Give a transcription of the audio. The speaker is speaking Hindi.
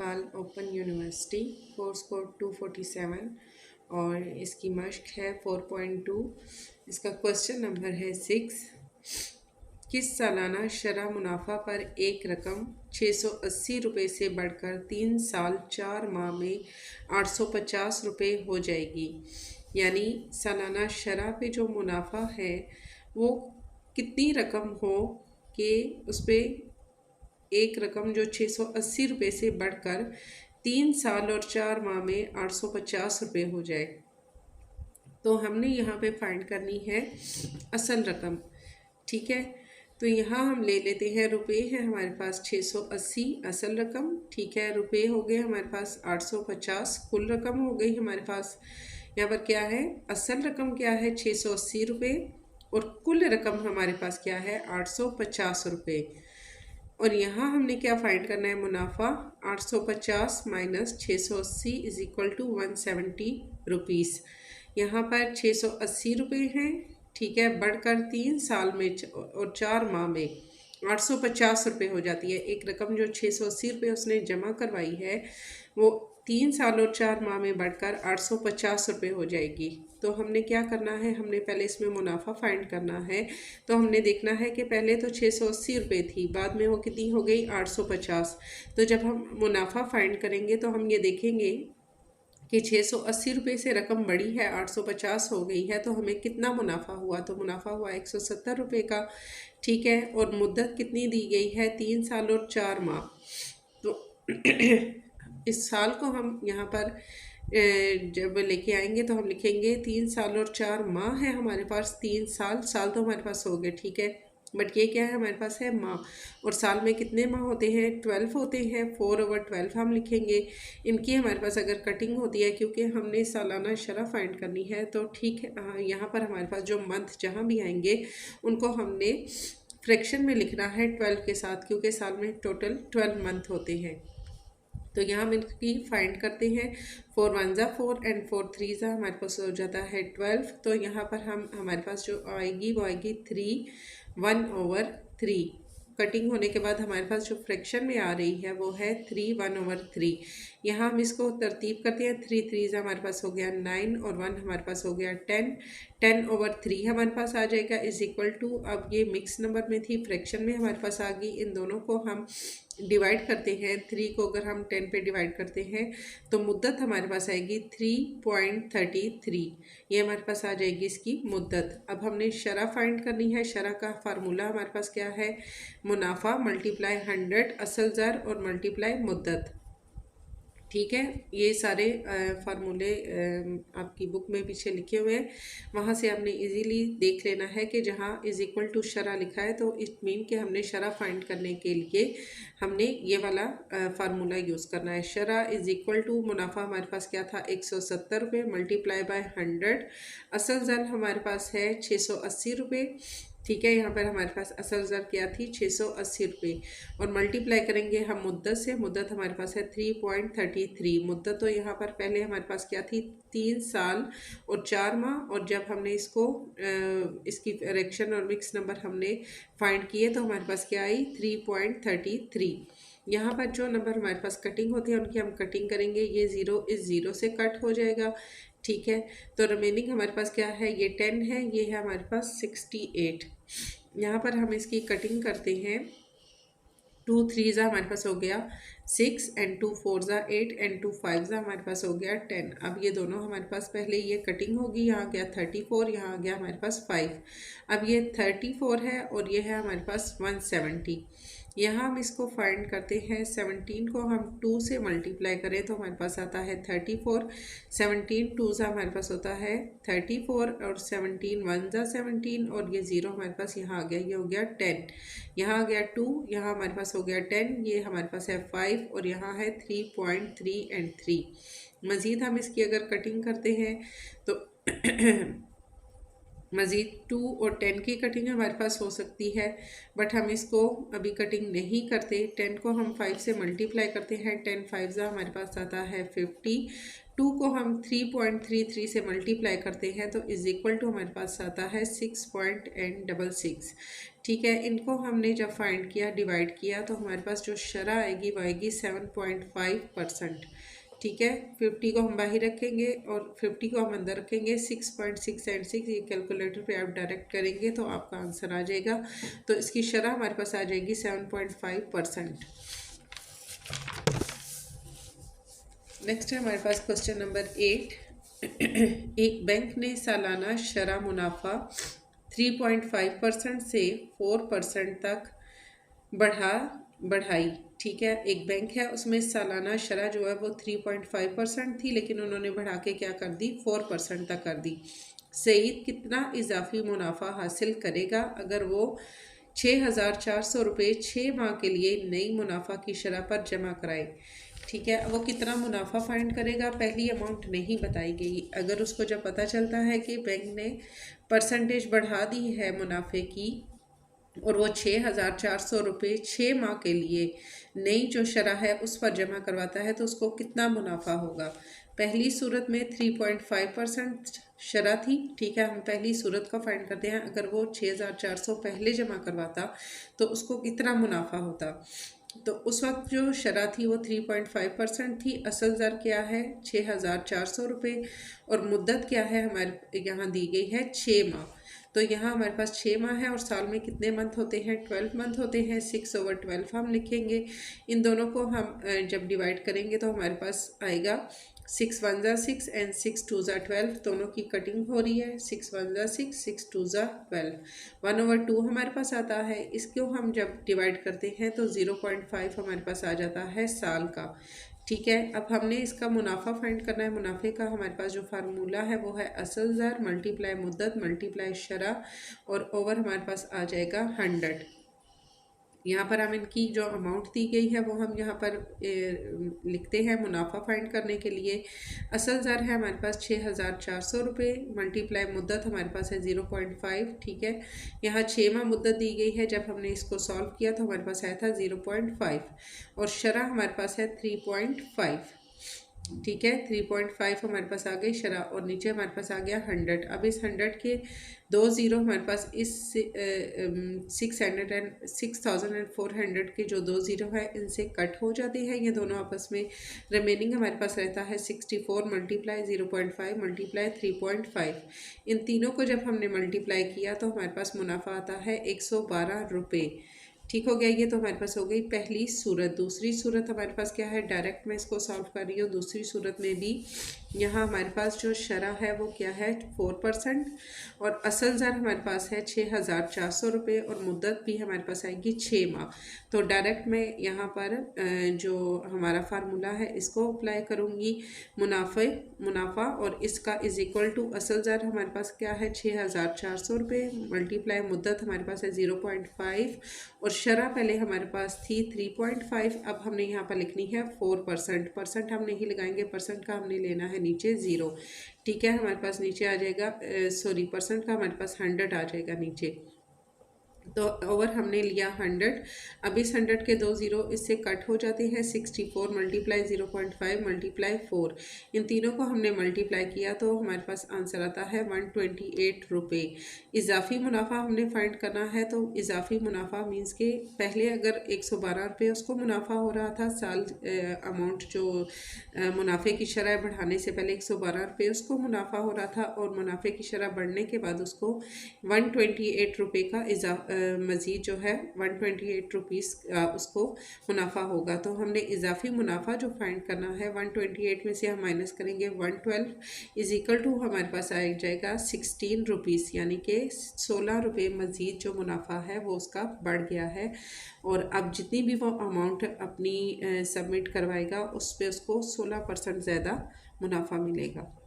Manipal open university, course code 247 और इसकी मश्क है 4.2। इसका क्वेश्चन नंबर है 6। किस सालाना शरह मुनाफा पर एक रकम 680 रुपये से बढ़कर 3 साल 4 माह में 850 रुपये हो जाएगी। यानी सालाना शरह पे जो मुनाफा है वो कितनी रकम हो कि उस पर एक रकम जो 680 रुपये से बढ़कर 3 साल और 4 माह में 850 रुपये हो जाए। तो हमने यहाँ पे फाइंड करनी है असल रकम। ठीक है, तो यहाँ हम ले लेते हैं रुपए है हमारे पास 680 असल रकम। ठीक है, रुपए हो गए हमारे पास 850 कुल रकम हो गई हमारे पास। यहाँ पर क्या है, असल रकम क्या है 680 रुपये और कुल रकम हमारे पास क्या है 850 रुपये। और यहाँ हमने क्या फाइंड करना है, मुनाफा 850 minus 680 is equal to 170 rupees. यहाँ पर 680 रुपये हैं। ठीक है, बढ़कर 3 साल में और 4 माह में 850 रुपये हो जाती है। एक रकम जो 680 रुपये उसने जमा करवाई है वो 3 साल और 4 माह में बढ़कर 850 रुपये हो जाएगी। तो हमने क्या करना है, हमने पहले इसमें मुनाफा फाइंड करना है। तो हमने देखना है कि पहले तो 680 रुपये थी, बाद में वो कितनी हो गई 850। तो जब हम मुनाफा फाइंड करेंगे तो हम ये देखेंगे कि 680 रुपये से रकम बढ़ी है 850 हो गई है, तो हमें कितना मुनाफा हुआ, तो मुनाफा हुआ 170 रुपये का। ठीक है, और मुद्दत कितनी दी गई है 3 साल और 4 माह। तो इस साल को हम यहाँ पर जब लेके आएंगे तो हम लिखेंगे 3 साल और 4 माह है हमारे पास। 3 साल तो हमारे पास हो गए। ठीक है, बट ये क्या है हमारे पास है माह, और साल में कितने माह होते हैं 12 होते हैं। 4/12 हम लिखेंगे। इनकी हमारे पास अगर कटिंग होती है, क्योंकि हमने सालाना शरह फाइंड करनी है, तो ठीक है यहाँ पर हमारे पास जो मंथ जहाँ भी आएंगे उनको हमने फ्रैक्शन में लिखना है 12 के साथ, क्योंकि साल में टोटल 12 मंथ होते हैं। तो यहाँ हम इनकी फाइंड करते हैं। 4 1 ज़ा 4 एंड 4 3 ज़ा हमारे पास हो जाता है 12। तो यहाँ पर हमारे पास जो आएगी वो आएगी 3 1/3। कटिंग होने के बाद हमारे पास जो फ्रैक्शन में आ रही है वो है 3 1/3। यहाँ हम इसको तरतीब करते हैं। 3 3 ज़ा हमारे पास हो गया 9 और 1 हमारे पास हो गया 10। 10/3 हमारे पास आ जाएगा इज इक्वल टू, अब ये मिक्स नंबर में थी, फ्रैक्शन में हमारे पास आ गई। इन दोनों को हम डिवाइड करते हैं। 3 को अगर हम 10 पे डिवाइड करते हैं तो मुद्दत हमारे पास आएगी 3.33। ये हमारे पास आ जाएगी इसकी मुद्दत। अब हमने शरह फाइंड करनी है। शरह का फार्मूला हमारे पास क्या है, मुनाफा मल्टीप्लाई 100 असल ज़र और मल्टीप्लाई मुद्दत। ठीक है, ये सारे फार्मूले आपकी बुक में पीछे लिखे हुए हैं, वहाँ से आपने इजीली देख लेना है कि जहाँ इज़ इक्वल टू शरह लिखा है तो इट मीन कि हमने शरह फाइंड करने के लिए हमने ये वाला फार्मूला यूज़ करना है। शरह इज़ इक्वल टू मुनाफा हमारे पास क्या था 170 रुपये मल्टीप्लाई बाय 100। असल ज़र हमारे पास है 680 रुपये। ठीक है, यहाँ पर हमारे पास असल ज़र क्या थी 680 रुपये, और मल्टीप्लाई करेंगे हम मुद्दत से। मुद्दत हमारे पास है 3.33। मुद्दत तो यहाँ पर पहले हमारे पास क्या थी 3 साल और 4 माह, और जब हमने इसको इसकी फ्रैक्शन और मिक्स नंबर हमने फाइंड किए तो हमारे पास क्या आई 3.33। यहाँ पर जो नंबर हमारे पास कटिंग होती है उनकी हम कटिंग करेंगे। ये 0 इस 0 से कट हो जाएगा। ठीक है, तो रिमेनिंग हमारे पास क्या है, ये 10 है, ये है हमारे पास 68। यहाँ पर हम इसकी कटिंग करते हैं। 2 3 ज़ा हमारे पास हो गया 6 एंड 2 4 ज़ा 8 एंड 2 5 ज़ा हमारे पास हो गया 10। अब ये दोनों हमारे पास पहले ये कटिंग होगी, यहाँ गया 34, यहाँ आ गया हमारे पास 5। अब ये 34 है और ये है हमारे पास 170। यहाँ हम इसको फाइंड करते हैं। 17 को हम 2 से मल्टीप्लाई करें तो हमारे पास आता है 34। 17 2 ज़ा हमारे पास होता है 34 और 17 1 ज़ा 17 और ये 0 हमारे पास यहाँ आ गया, ये हो गया 10। यहाँ आ गया 2, यहाँ हमारे पास हो गया 10, ये हमारे पास है 5 और यहाँ है 3.3 एंड 3। मज़ीद हम इसकी अगर कटिंग करते हैं तो मज़ीद 2 और 10 की कटिंग हमारे पास हो सकती है, बट हम इसको अभी कटिंग नहीं करते। 10 को हम 5 से मल्टीप्लाई करते हैं। 10 5 हमारे पास आता है 50। 2 को हम 3.33 से मल्टीप्लाई करते हैं तो इज़ इक्वल टू हमारे पास आता है 6.66। ठीक है, इनको हमने जब फाइंड किया, डिवाइड किया, तो हमारे पास जो शरह आएगी वो आएगी 7.5%। ठीक है, 50 को हम बाहर रखेंगे और 50 को हम अंदर रखेंगे। 6.6 एंड 6 ये कैलकुलेटर पे आप डायरेक्ट करेंगे तो आपका आंसर आ जाएगा। तो इसकी शरह हमारे पास आ जाएगी 7.5%। नेक्स्ट है हमारे पास क्वेश्चन नंबर 8। एक बैंक ने सालाना शरह मुनाफा 3.5% से 4% तक बढ़ाई। ठीक है, एक बैंक है, उसमें सालाना शरह जो है वो 3.5% थी, लेकिन उन्होंने बढ़ा के क्या कर दी, 4% तक कर दी। सईद कितना इजाफी मुनाफा हासिल करेगा अगर वो 6,400 रुपये 6 माह के लिए नई मुनाफा की शरह पर जमा कराए। ठीक है, वो कितना मुनाफा फाइंड करेगा, पहली अमाउंट नहीं बताई गई। अगर उसको जब पता चलता है कि बैंक ने परसेंटेज बढ़ा दी है मुनाफे की और वो 6,400 रुपये 6 माह के लिए नई जो शरह है उस पर जमा करवाता है तो उसको कितना मुनाफा होगा। पहली सूरत में 3.5% शरह थी। ठीक है, हम पहली सूरत का फाइंड करते हैं। अगर वो 6,400 पहले जमा करवाता तो उसको कितना मुनाफा होता। तो उस वक्त जो शरह थी वो 3.5% थी। असल दर क्या है, 6,400 रुपये, और मुद्दत क्या है हमारे यहाँ दी गई है 6 माह। तो यहाँ हमारे पास 6 माह है और साल में कितने मंथ होते हैं, 12 मंथ होते हैं। 6/12 हम लिखेंगे। इन दोनों को हम जब डिवाइड करेंगे तो हमारे पास आएगा 6 1 जा 6 एंड 6 2 जा 12। दोनों की कटिंग हो रही है। 6 1 जा 6 6 2 जा 12 1/2 हमारे पास आता है। इसको हम जब डिवाइड करते हैं तो 0.5 हमारे पास आ जाता है साल का। ठीक है, अब हमने इसका मुनाफा फाइंड करना है। मुनाफे का हमारे पास जो फार्मूला है वो है असल दर मल्टीप्लाई मुद्दत मल्टीप्लाई शरह और ओवर हमारे पास आ जाएगा 100। यहाँ पर हम इनकी जो अमाउंट दी गई है वो हम यहाँ पर लिखते हैं मुनाफा फाइंड करने के लिए। असल दर है हमारे पास 6,400 रुपये, मल्टीप्लाई मुद्दत हमारे पास है 0.5। ठीक है, यहाँ 6 माह मुद्दत दी गई है। जब हमने इसको सॉल्व किया तो हमारे पास आया था 0.5 और शरह हमारे पास है 3.5। ठीक है, 3.5 हमारे पास आ गई शरह और नीचे हमारे पास आ गया 100। अब इस 100 के 2 ज़ीरो हमारे पास इस 6,400 के जो 2 ज़ीरो है इनसे कट हो जाते हैं ये दोनों आपस में। रिमेनिंग हमारे पास रहता है 64 मल्टीप्लाई 0.5 मल्टीप्लाई 3.5। इन तीनों को जब हमने मल्टीप्लाई किया तो हमारे पास मुनाफा आता है 112 रुपये। ठीक हो गया, ये तो हमारे पास हो गई पहली सूरत। दूसरी सूरत हमारे पास क्या है, डायरेक्ट मैं इसको सॉल्व कर रही हूँ। दूसरी सूरत में भी यहाँ हमारे पास जो शरह है वो क्या है 4% और असल दर हमारे पास है 6,400 रुपये और मुद्दत भी हमारे पास आएगी 6 माह। तो डायरेक्ट मैं यहाँ पर जो हमारा फार्मूला है इसको अप्लाई करूँगी। मुनाफा और इसका इज इक्वल टू असल दर हमारे पास क्या है 6,400 रुपये मल्टीप्लाई मुद्दत हमारे पास है 0.5 और शरह पहले हमारे पास थी 3.5। अब हमने यहाँ पर लिखनी है 4%। परसेंट हम नहीं लगाएंगे, परसेंट का हमने लेना है नीचे 0। ठीक है, हमारे पास नीचे आ जाएगा परसेंट का हमारे पास 100 आ जाएगा नीचे। तो ओवर हमने लिया 100। अब इस 100 के 2 ज़ीरो इससे कट हो जाते हैं। 64 मल्टीप्लाई 0.5 मल्टीप्लाई 4, इन तीनों को हमने मल्टीप्लाई किया तो हमारे पास आंसर आता है 128 रुपये। इजाफी मुनाफा हमने फाइंड करना है तो इजाफी मुनाफा मीन्स के पहले अगर 112 रुपये उसको मुनाफा हो रहा था साल अमाउंट जो मुनाफे की शरह बढ़ाने से पहले 112 रुपये उसको मुनाफा हो रहा था और मुनाफे की शरह बढ़ने के बाद उसको 128 रुपये का मज़ीद जो है 128 रुपीज़ उसको मुनाफा होगा। तो हमने इजाफी मुनाफा जो फाइंड करना है 128 में से हम माइनस करेंगे 112 इज इक्वल टू हमारे पास आ जाएगा 16 रुपीज़, यानी कि 16 रुपये मज़ीद जो मुनाफा है वो उसका बढ़ गया है। और अब जितनी भी वो अमाउंट अपनी सबमिट करवाएगा उस पर उसको 16% ज़्यादा मुनाफा मिलेगा।